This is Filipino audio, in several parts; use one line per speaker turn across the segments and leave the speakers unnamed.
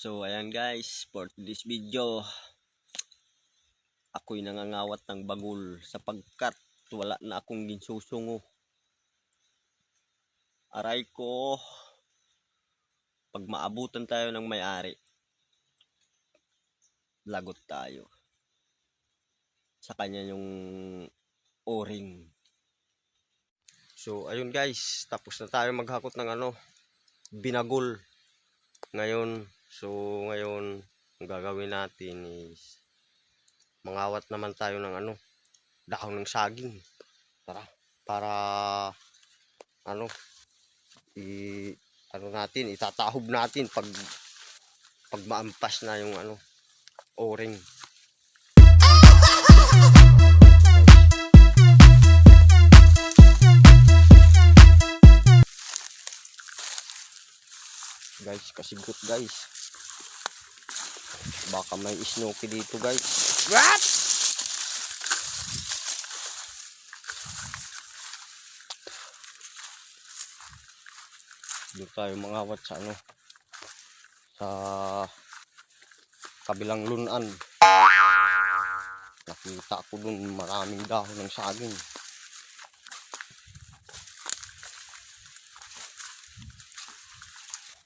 So ayan guys, for this video ako'y nangangawat ng bagul sapagkat wala na akong ginsusungo. Aray ko, pag maabutan tayo ng may-ari, lagot tayo sa kanya yung o-ring. So ayun guys, tapos na tayo maghakot ng binagul ngayon. So ngayon ang gagawin natin is mangawat naman tayo ng dahon ng saging. Tara, para itatahob natin pag maampas na yung o-ring. Guys, kasigot guys. Baka may isnoki dito guys. What? Doon tayo mangawat sa sa kabilang lunan. Nakita ko doon maraming dahon ng saging.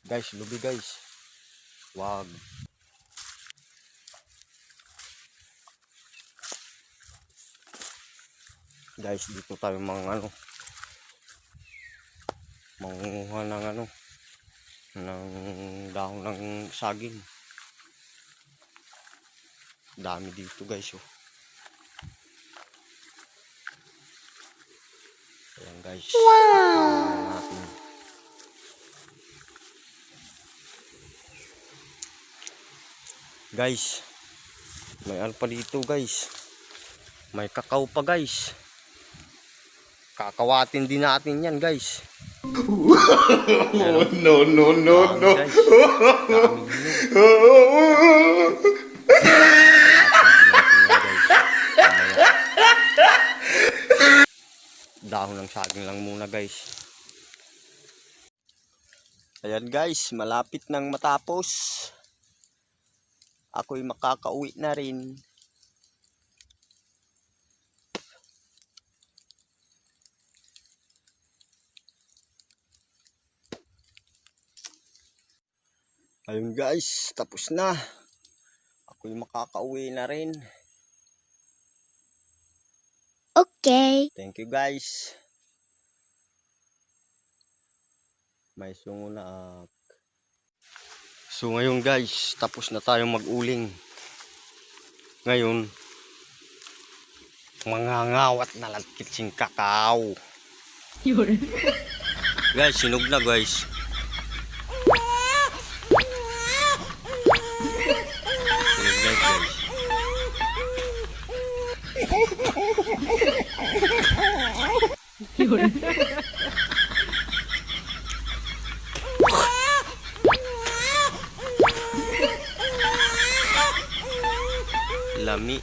Guys, lubi guys. Wag. Guys, dito tayo mangunguha ng ng dahon ng saging. Dami dito guys, oh. Ayan guys. Wow. Guys, may pa dito guys. May kakao pa guys. Kakawatin din natin yan guys.
No.
Guys. Dahon ng saging lang muna guys. Ayan guys, malapit nang matapos. Ako'y makakauwi na rin. Ayun guys, tapos na. Ako'y makakauwi na rin.
Okay.
Thank you guys. May sungo na. So ngayon guys, tapos na tayong mag-uling. Ngayon, mangangawat na lagkitsing kakao. Guys, sinog na guys. Lami.